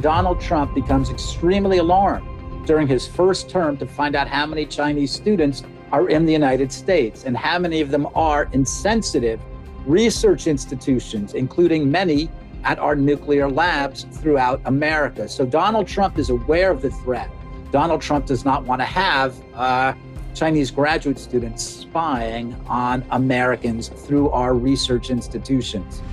Donald Trump becomes extremely alarmed during his first term to find out how many Chinese students are in the United States and how many of them are in sensitive research institutions, including many at our nuclear labs throughout America. So Donald Trump is aware of the threat. Donald Trump does not want to have Chinese graduate students spying on Americans through our research institutions.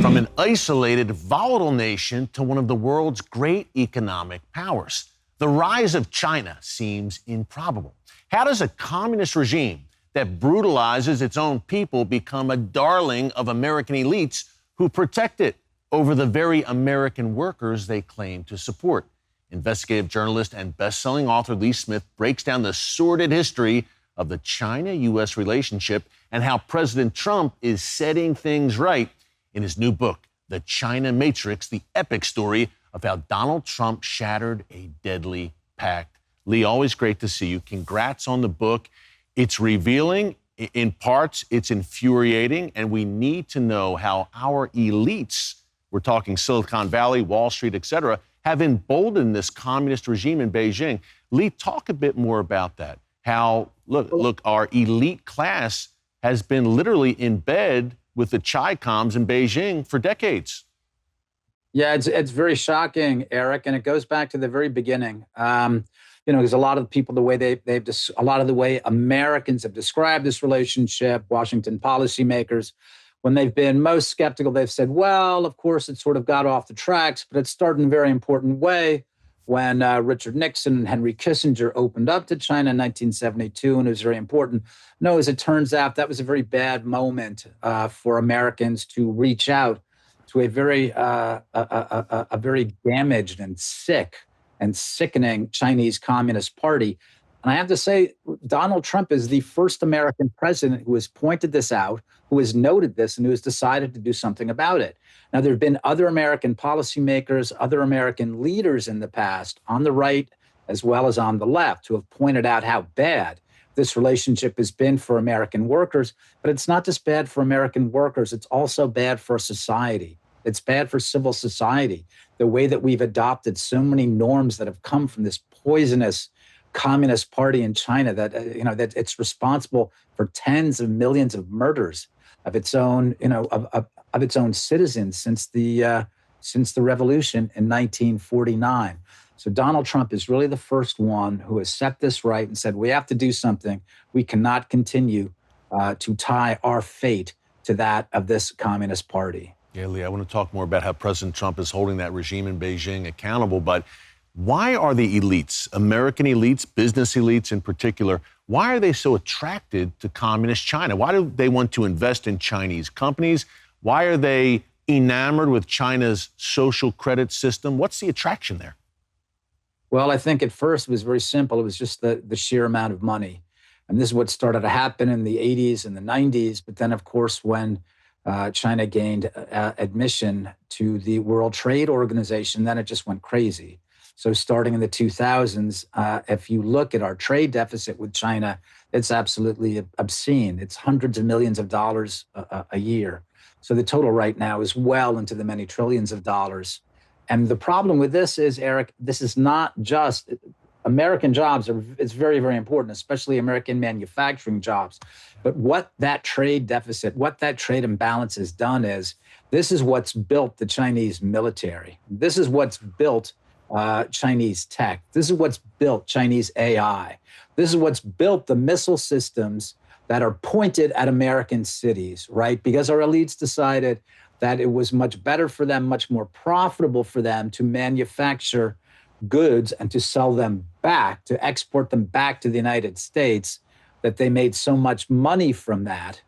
From an isolated, volatile nation to one of the world's great economic powers, the rise of China seems improbable. How does a communist regime that brutalizes its own people become a darling of American elites who protect it over the very American workers they claim to support? Investigative journalist and best-selling author Lee Smith breaks down the sordid history of the China-U.S. relationship and how President Trump is setting things right in his new book, The China Matrix, the epic story of how Donald Trump shattered a deadly pact. Lee, always great to see you. Congrats on the book. It's revealing. In parts, it's infuriating, and we need to know how our elites, we're talking Silicon Valley, Wall Street, et cetera, have emboldened this communist regime in Beijing. Lee, talk a bit more about that. How, look, our elite class has been literally in bed with the Chi-coms in Beijing for decades. Yeah, it's very shocking, Eric, and it goes back to the very beginning. Because a lot of the people, a lot of the way Americans have described this relationship, Washington policymakers, when they've been most skeptical, they've said, well, of course, it sort of got off the tracks, but it started in a very important way when Richard Nixon and Henry Kissinger opened up to China in 1972, and it was very important. No, as it turns out, that was a very bad moment for Americans to reach out to a very damaged and sick and sickening Chinese Communist Party. And I have to say, Donald Trump is the first American president who has pointed this out, who has noted this, and who has decided to do something about it. Now, there have been other American policymakers, other American leaders in the past, on the right as well as on the left, who have pointed out how bad this relationship has been for American workers. But it's not just bad for American workers, it's also bad for society. It's bad for civil society, the way that we've adopted so many norms that have come from this poisonous Communist Party in China that that it's responsible for tens of millions of murders of its own of its own citizens since the revolution in 1949. So Donald Trump is really the first one who has set this right and said we have to do something. We cannot continue to tie our fate to that of this Communist Party. Yeah, Lee, I want to talk more about how President Trump is holding that regime in Beijing accountable, but why are the elites, American elites, business elites in particular, why are they so attracted to communist China? Why do they want to invest in Chinese companies? Why are they enamored with China's social credit system? What's the attraction there? Well, I think at first it was very simple. It was just the sheer amount of money. And this is what started to happen in the 80s and the 90s. But then, of course, when China gained admission to the World Trade Organization, then it just went crazy. So starting in the 2000s, if you look at our trade deficit with China, it's absolutely obscene. It's hundreds of millions of dollars a year. So the total right now is well into the many trillions of dollars. And the problem with this is, Eric, this is not just American jobs. It's very, very important, especially American manufacturing jobs. But what that trade deficit, what that trade imbalance has done is, this is what's built the Chinese military. This is what's built Chinese tech. This is what's built Chinese AI. This is what's built the missile systems that are pointed at American cities, right? Because our elites decided that it was much better for them, much more profitable for them to manufacture goods and to sell them back, to export them back to the United States, that they made so much money from that,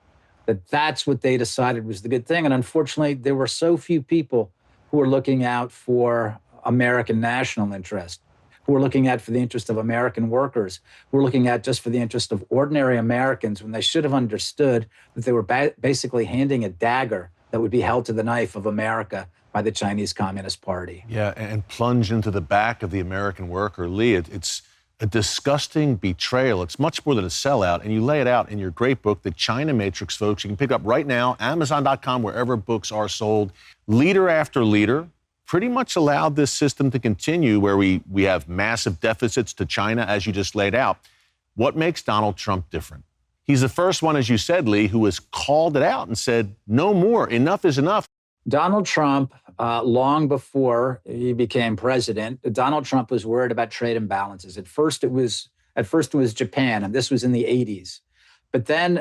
that's what they decided was the good thing. And unfortunately, there were so few people who were looking out for American national interest, who were looking at for the interest of American workers, who were looking at just for the interest of ordinary Americans, when they should have understood that they were basically handing a dagger that would be held to the knife of America by the Chinese Communist Party. Yeah, and plunge into the back of the American worker. Lee, it's A disgusting betrayal. It's much more than a sellout, and you lay it out in your great book, The China Matrix, folks. You can pick it up right now, Amazon.com, wherever books are sold. Leader after leader pretty much allowed this system to continue where we have massive deficits to China, as you just laid out. What makes Donald Trump different? He's the first one, as you said, Lee, who has called it out and said, no more, enough is enough. Donald Trump, long before he became president, Donald Trump was worried about trade imbalances. At first it was Japan, and this was in the 80s. But then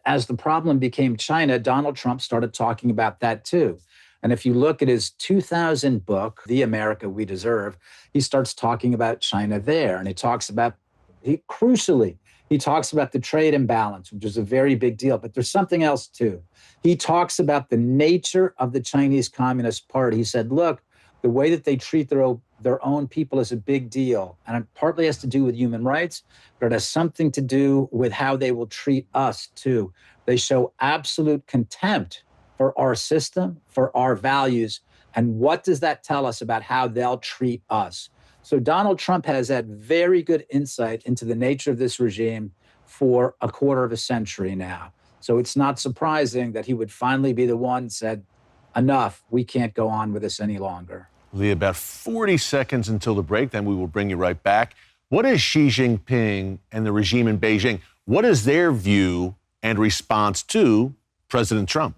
as the problem became China, Donald Trump started talking about that too. And if you look at his 2000 book, The America We Deserve, he starts talking about China there. And he talks about, crucially, he talks about the trade imbalance, which is a very big deal. But there's something else too. He talks about the nature of the Chinese Communist Party. He said, look, the way that they treat their own people is a big deal. And it partly has to do with human rights, but it has something to do with how they will treat us too. They show absolute contempt for our system, for our values. And what does that tell us about how they'll treat us? So Donald Trump has had very good insight into the nature of this regime for a quarter of a century now. So it's not surprising that he would finally be the one who said, enough, we can't go on with this any longer. Lee, about 40 seconds until the break, then we will bring you right back. What is Xi Jinping and the regime in Beijing? What is their view and response to President Trump?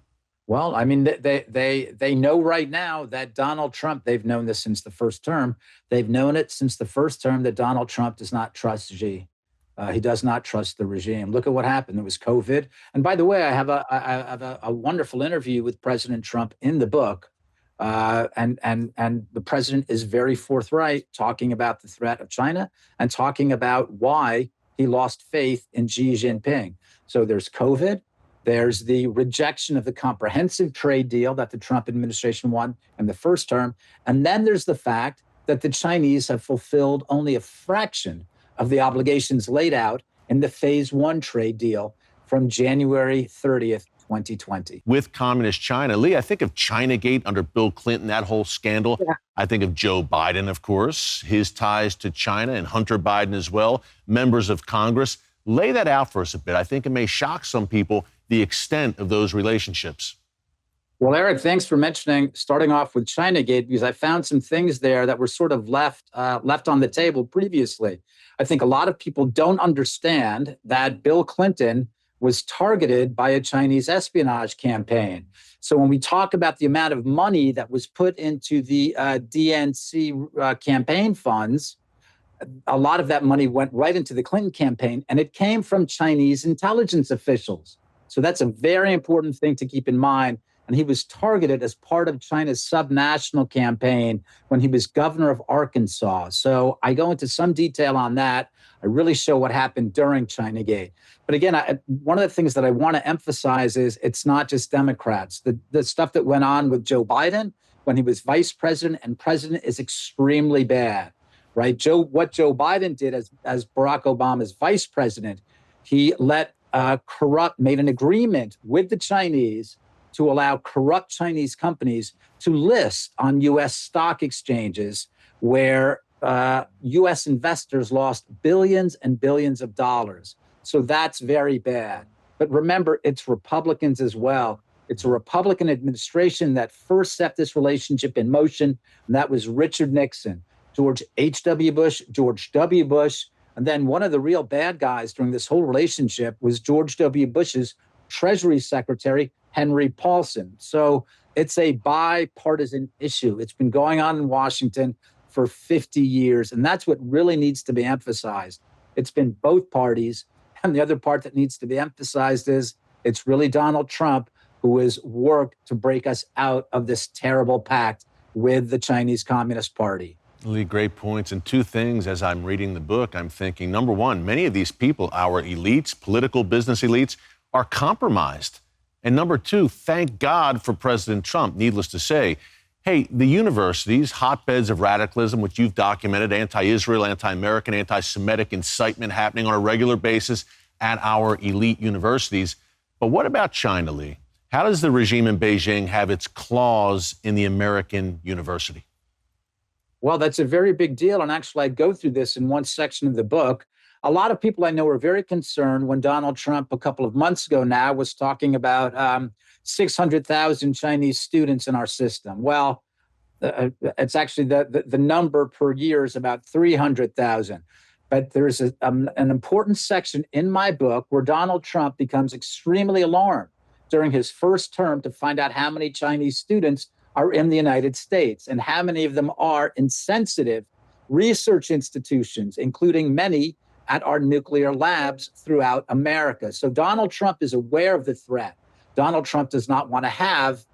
Well, I mean, they know right now that Donald Trump, they've known this since the first term. They've known it since the first term that Donald Trump does not trust Xi. He does not trust the regime. Look at what happened. There was COVID. And by the way, I have a wonderful interview with President Trump in the book. And the president is very forthright talking about the threat of China and talking about why he lost faith in Xi Jinping. So there's COVID. There's the rejection of the comprehensive trade deal that the Trump administration won in the first term. And then there's the fact that the Chinese have fulfilled only a fraction of the obligations laid out in the phase one trade deal from January 30th, 2020. With communist China, Lee, I think of Chinagate under Bill Clinton, that whole scandal. Yeah. I think of Joe Biden, of course, his ties to China, and Hunter Biden as well, members of Congress. Lay that out for us a bit. I think it may shock some people, the extent of those relationships. Well, Eric, thanks for starting off with Chinagate, because I found some things there that were sort of left on the table previously. I think a lot of people don't understand that Bill Clinton was targeted by a Chinese espionage campaign. So when we talk about the amount of money that was put into the DNC campaign funds, a lot of that money went right into the Clinton campaign, and it came from Chinese intelligence officials. So that's a very important thing to keep in mind. And he was targeted as part of China's subnational campaign when he was governor of Arkansas. So I go into some detail on that. I really show what happened during Chinagate. But again, one of the things that I want to emphasize is it's not just Democrats. The stuff that went on with Joe Biden when he was vice president and president is extremely bad, right? What Joe Biden did as Barack Obama's vice president, he made an agreement with the Chinese to allow corrupt Chinese companies to list on U.S. stock exchanges where U.S. investors lost billions and billions of dollars. So that's very bad. But remember, it's Republicans as well. It's a Republican administration that first set this relationship in motion, and that was Richard Nixon, George H.W. Bush, George W. Bush. And then one of the real bad guys during this whole relationship was George W. Bush's Treasury Secretary, Henry Paulson. So it's a bipartisan issue. It's been going on in Washington for 50 years. And that's what really needs to be emphasized. It's been both parties. And the other part that needs to be emphasized is it's really Donald Trump who has worked to break us out of this terrible pact with the Chinese Communist Party. Lee, great points. And two things as I'm reading the book, I'm thinking, number one, many of these people, our elites, political business elites, are compromised. And number two, thank God for President Trump, needless to say. Hey, the universities, hotbeds of radicalism, which you've documented, anti-Israel, anti-American, anti-Semitic incitement happening on a regular basis at our elite universities. But what about China, Lee? How does the regime in Beijing have its claws in the American university? Well, that's a very big deal. And actually, I go through this in one section of the book. A lot of people I know were very concerned when Donald Trump, a couple of months ago now, was talking about 600,000 Chinese students in our system. Well, it's actually the number per year is about 300,000. But there's an important section in my book where Donald Trump becomes extremely alarmed during his first term to find out how many Chinese students are in the United States and how many of them are in sensitive research institutions, including many at our nuclear labs throughout America. So Donald Trump is aware of the threat. Donald Trump does not want to have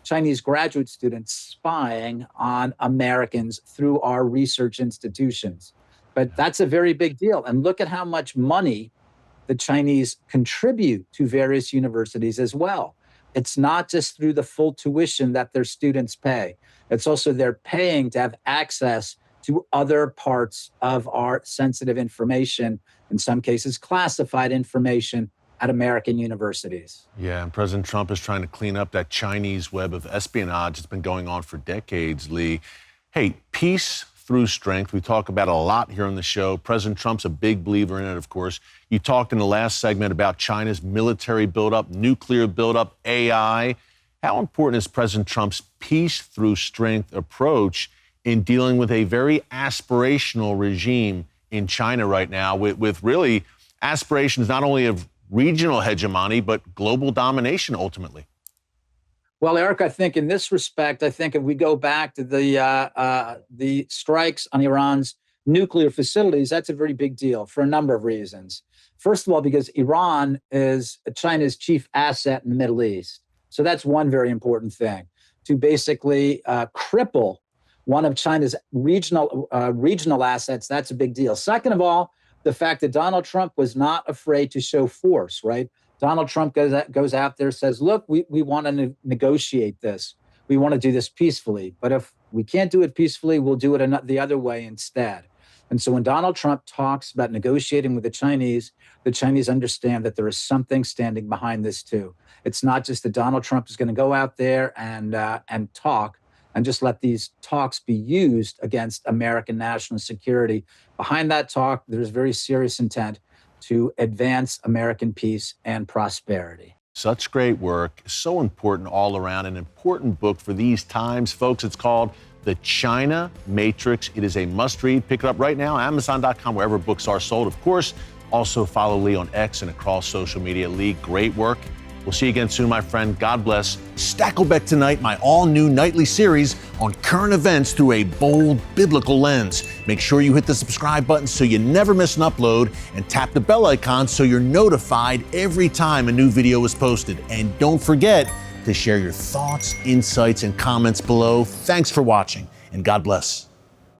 Chinese graduate students spying on Americans through our research institutions. But that's a very big deal. And look at how much money the Chinese contribute to various universities as well. It's not just through the full tuition that their students pay. It's also they're paying to have access to other parts of our sensitive information, in some cases classified information at American universities. Yeah, and President Trump is trying to clean up that Chinese web of espionage that's been going on for decades, Lee. Hey, peace through strength. We talk about it a lot here on the show. President Trump's a big believer in it, of course. You talked in the last segment about China's military buildup, nuclear buildup, AI. How important is President Trump's peace through strength approach in dealing with a very aspirational regime in China right now, with really aspirations not only of regional hegemony, but global domination ultimately? Well, Eric, I think in this respect, I think if we go back to the strikes on Iran's nuclear facilities, that's a very big deal for a number of reasons. First of all, because Iran is China's chief asset in the Middle East. So that's one very important thing. To basically cripple one of China's regional assets, that's a big deal. Second of all, the fact that Donald Trump was not afraid to show force, right? Donald Trump goes out there, says, look, we want to negotiate this. We want to do this peacefully. But if we can't do it peacefully, we'll do it the other way instead. And so when Donald Trump talks about negotiating with the Chinese understand that there is something standing behind this too. It's not just that Donald Trump is going to go out there and talk and just let these talks be used against American national security. Behind that talk, there's very serious intent to advance American peace and prosperity. Such great work, so important all around, an important book for these times, folks. It's called The China Matrix. It is a must-read. Pick it up right now, Amazon.com, wherever books are sold. Of course, also follow Lee on X and across social media. Lee, great work. We'll see you again soon, my friend. God bless. Stakelbeck Tonight, my all-new nightly series on current events through a bold biblical lens. Make sure you hit the subscribe button so you never miss an upload, and tap the bell icon so you're notified every time a new video is posted. And don't forget to share your thoughts, insights, and comments below. Thanks for watching, and God bless.